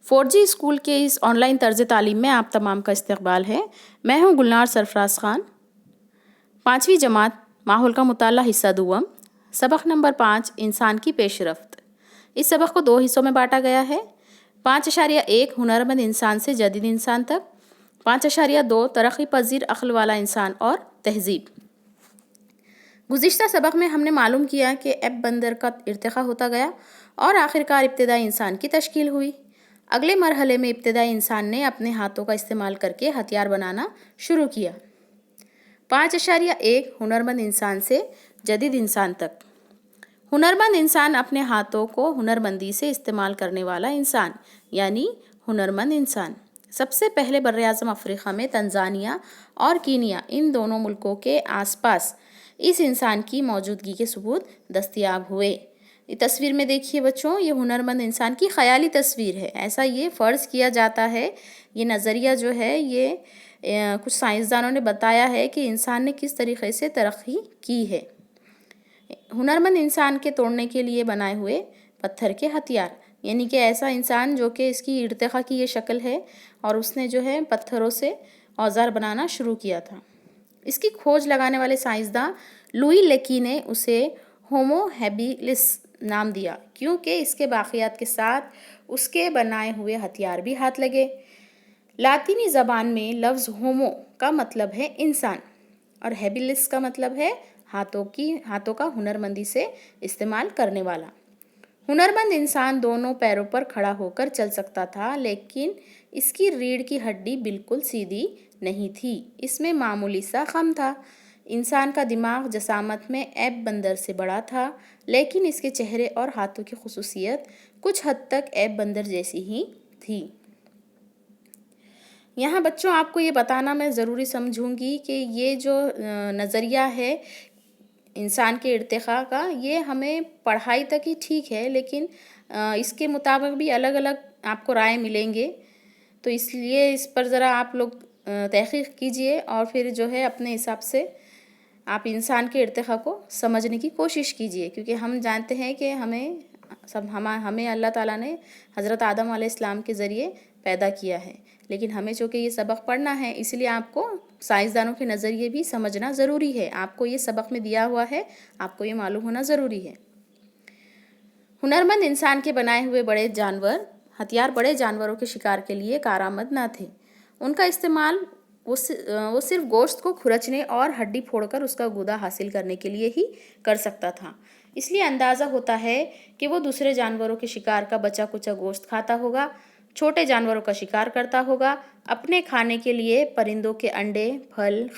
4G school के इस online तर्ज तालीम में आप तमाम का इस्तकबाल है। मैं हूँ गुलनार सरफराज ख़ान। 5वीं जमात माहौल का मुताला हिस्सा दुवम, सबक नंबर 5 इंसान की पेशरफ्त। इस सबक को 2 हिस्सों में बांटा गया है। 5.1 हुनरमंद इंसान से जदीद इंसान तक, 5.2 तरक्की पजीर अक्ल वाला इंसान और तहजीब। गुज़िश्ता सबक में हमने मालूम किया कि एब बंदर का इर्तिक़ा होता गया और आखिरकार इब्तिदाई इंसान की तश्कील हुई। अगले मरहले में इब्तिदाई इंसान ने अपने हाथों का इस्तेमाल करके हथियार बनाना शुरू किया। 5.1 हुनरमंद इंसान से जदीद इंसान तक। हुनरमंद इंसान अपने हाथों को हुनरमंदी से इस्तेमाल करने वाला इंसान, यानी हुनरमंद इंसान। सबसे पहले बर्र-ए-आज़म अफ्रीका में तंजानिया और कीनिया, इन दोनों मुल्कों के आसपास इस इंसान की मौजूदगी के सबूत दस्तयाब हुए। ये तस्वीर में देखिए बच्चों, ये हुनरमंद इंसान की ख़याली तस्वीर है। ऐसा ये फ़र्ज़ किया जाता है, ये नज़रिया जो है ये कुछ साइंसदानों ने बताया है कि इंसान ने किस तरीक़े से तरक्की की है। हुनरमंद इंसान के तोड़ने के लिए बनाए हुए पत्थर के हथियार, यानी कि ऐसा इंसान जो कि इसकी इर्तिक़ा की ये शक्ल है और उसने जो है पत्थरों से औजार बनाना शुरू किया था। इसकी खोज लगाने वाले साइंसदान लुई लेकी ने उसे होमो हैबिलिस नाम दिया, क्योंकि इसके बाक़ियात के साथ उसके बनाए हुए हथियार भी हाथ लगे। लातीनी ज़बान में लफ्ज़ होमो का मतलब है इंसान और हैबिलिस का मतलब है हाथों का हुनरमंदी से इस्तेमाल करने वाला। हुनरमंद इंसान दोनों पैरों पर खड़ा होकर चल सकता था, लेकिन इसकी रीढ़ की हड्डी बिल्कुल सीधी नहीं थी, इसमें मामूली सा खम था। इंसान का दिमाग जसामत में एब बंदर से बड़ा था, लेकिन इसके चेहरे और हाथों की खुसूसियत कुछ हद तक एब बंदर जैसी ही थी। यहाँ बच्चों आपको ये बताना मैं ज़रूरी समझूंगी कि ये जो नज़रिया है इंसान के इर्तिक़ा का, ये हमें पढ़ाई तक ही ठीक है, लेकिन इसके मुताबिक भी अलग अलग आपको राय मिलेंगे। तो इसलिए इस पर ज़रा आप लोग तहक़ीक़ कीजिए और फिर जो है अपने हिसाब से आप इंसान के इर्तिक़ा को समझने की कोशिश कीजिए, क्योंकि हम जानते हैं कि हमें अल्लाह ताला ने हज़रत आदम अलैहिस्सलाम के ज़रिए पैदा किया है, लेकिन हमें चूँकि ये सबक पढ़ना है, इसलिए आपको साइंसदानों के नज़रिए भी समझना ज़रूरी है। आपको ये सबक में दिया हुआ है, आपको ये मालूम होना ज़रूरी है। हुनरमंद इंसान के बनाए हुए बड़े हथियार बड़े जानवरों के शिकार के लिए कारआमद न थे। उनका इस्तेमाल वो सिर्फ गोश्त को खुरचने और हड्डी फोड़कर उसका गुदा हासिल करने के लिए ही कर सकता था। इसलिए अंदाज़ा होता है कि वो दूसरे जानवरों के शिकार का बचा कुचा गोश्त खाता होगा, छोटे जानवरों का शिकार करता होगा, अपने खाने के लिए परिंदों के अंडे, फल,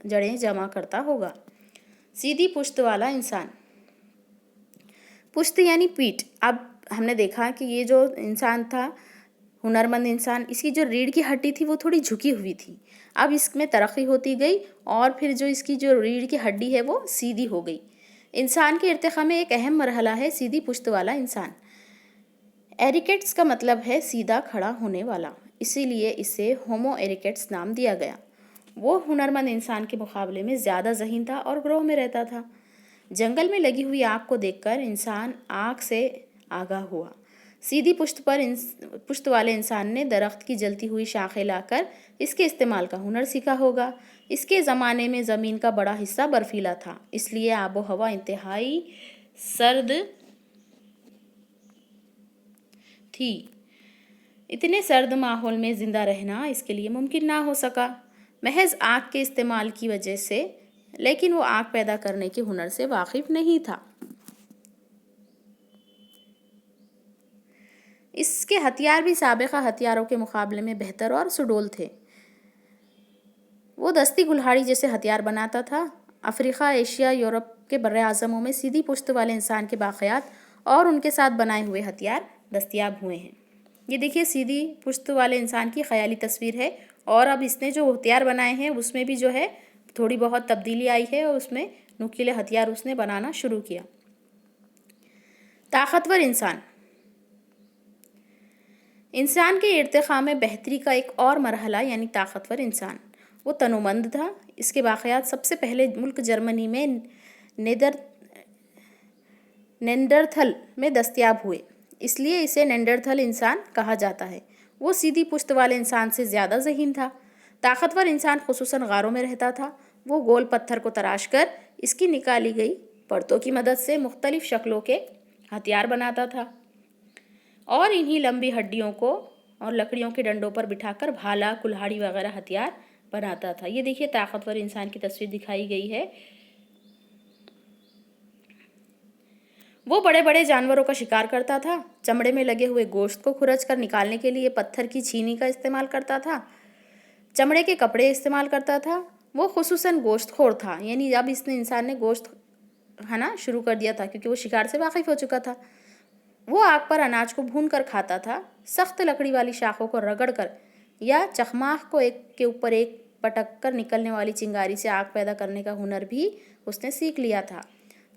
जड़ें जमा करता होगा। सीधी पुश्त वाला इंसान, पुश्त यानी पीठ। अब हमने देखा कि ये जो इंसान था हुनरमंद इंसान, इसकी जो रीढ़ की हड्डी थी वो थोड़ी झुकी हुई थी। अब इसमें तरक्की होती गई और फिर जो इसकी जो रीढ़ की हड्डी है वो सीधी हो गई। इंसान के इर्तिक़ा में एक अहम मरहला है सीधी पुश्त वाला इंसान। एरिकेट्स का मतलब है सीधा खड़ा होने वाला, इसीलिए इसे होमो एरिकेट्स नाम दिया गया। वो हुनरमंद इंसान के मुकाबले में ज़्यादा ज़हीन था और ग्रोह में रहता था। जंगल में लगी हुई आग को देखकर इंसान आग से आगाह हुआ। सीधी पुश्त वाले इंसान ने दरख्त की जलती हुई शाखें लाकर इसके इस्तेमाल का हुनर सीखा होगा। इसके ज़माने में ज़मीन का बड़ा हिस्सा बर्फीला था, इसलिए आबो हवा इंतहाई सर्द थी। इतने सर्द माहौल में ज़िंदा रहना इसके लिए मुमकिन ना हो सका, महज आग के इस्तेमाल की वजह से, लेकिन वो आग पैदा करने के हुनर से वाकिफ़ नहीं था। इसके हथियार भी साबिक़ा हथियारों के मुकाबले में बेहतर और सुडौल थे। वो दस्ती कुल्हाड़ी जैसे हथियार बनाता था। अफ्रीका, एशिया, यूरोप के बर्र-ए-आज़मों में सीधी पुश्त वाले इंसान के बाक़ियात और उनके साथ बनाए हुए हथियार दस्तयाब हुए हैं। ये देखिए सीधी पुश्त वाले इंसान की ख़याली तस्वीर है और अब इसने जो हथियार बनाए हैं उसमें भी जो है थोड़ी बहुत तब्दीली आई है और उसमें नुकीले हथियार उसने बनाना शुरू किया। ताकतवर इंसान के इर्तिक़ा में बेहतरी का एक और मरहला यानी ताकतवर इंसान। वो तनोमंद था। इसके बाक़ियात सबसे पहले मुल्क जर्मनी में नेंडरथल में दस्तयाब हुए। اس لیے اسے نینڈرتھل انسان کہا جاتا ہے۔ وہ سیدھی پشت والے انسان سے زیادہ ذہین تھا۔ طاقتور انسان خصوصاً غاروں میں رہتا تھا۔ وہ گول پتھر کو تراش کر اس کی نکالی گئی پرتوں کی مدد سے مختلف شکلوں کے ہتھیار بناتا تھا اور انہی لمبی ہڈیوں کو اور لکڑیوں کے ڈنڈوں پر بٹھا کر بھالا، کلہاڑی وغیرہ ہتھیار بناتا تھا۔ یہ دیکھیے طاقتور انسان کی تصویر دکھائی گئی ہے۔ وہ بڑے بڑے جانوروں کا شکار کرتا تھا۔ چمڑے میں لگے ہوئے گوشت کو کھرچ کر نکالنے کے لیے پتھر کی چھینی کا استعمال کرتا تھا۔ چمڑے کے کپڑے استعمال کرتا تھا۔ وہ خصوصاً گوشت خور تھا، یعنی اب انسان نے گوشت کھانا شروع کر دیا تھا کیونکہ وہ شکار سے واقف ہو چکا تھا۔ وہ آگ پر اناج کو بھون کر کھاتا تھا۔ سخت لکڑی والی شاخوں کو رگڑ کر یا چخماق کو ایک کے اوپر ایک پٹک کر نکلنے والی چنگاری سے آگ پیدا کرنے کا ہنر بھی اس نے سیکھ لیا تھا۔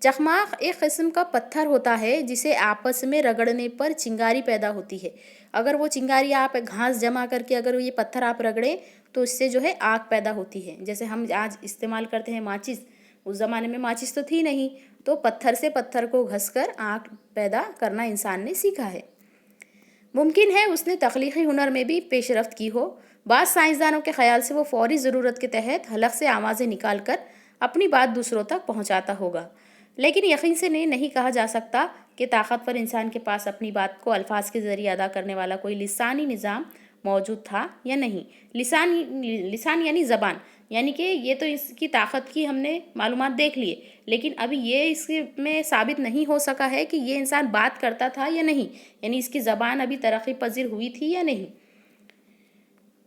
چخماق ایک قسم کا پتھر ہوتا ہے جسے آپس میں رگڑنے پر چنگاری پیدا ہوتی ہے۔ اگر وہ چنگاری آپ گھاس جمع کر کے اگر یہ پتھر آپ رگڑیں تو اس سے جو ہے آگ پیدا ہوتی ہے۔ جیسے ہم آج استعمال کرتے ہیں ماچس، اس زمانے میں ماچس تو تھی نہیں، تو پتھر سے پتھر کو گھس کر آگ پیدا کرنا انسان نے سیکھا ہے۔ ممکن ہے اس نے تخلیقی ہنر میں بھی پیش رفت کی ہو۔ بعض سائنسدانوں کے خیال سے وہ فوری ضرورت کے تحت حلق سے آوازیں نکال کر اپنی بات دوسروں تک پہنچاتا ہوگا، لیکن یقین سے نہیں کہا جا سکتا کہ طاقتور انسان کے پاس اپنی بات کو الفاظ کے ذریعے ادا کرنے والا کوئی لسانی نظام موجود تھا یا نہیں۔ لسان یعنی زبان، یعنی کہ یہ تو اس کی طاقت کی ہم نے معلومات دیکھ لیے، لیکن ابھی یہ اس میں ثابت نہیں ہو سکا ہے کہ یہ انسان بات کرتا تھا یا نہیں، یعنی اس کی زبان ابھی ترقی پذیر ہوئی تھی یا نہیں۔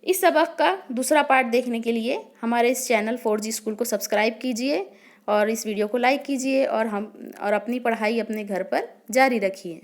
اس سبق کا دوسرا پارٹ دیکھنے کے لیے ہمارے اس چینل 4G اسکول کو سبسکرائب کیجئے اور اس ویڈیو کو لائک کیجئے اور اپنی پڑھائی اپنے گھر پر جاری رکھیے۔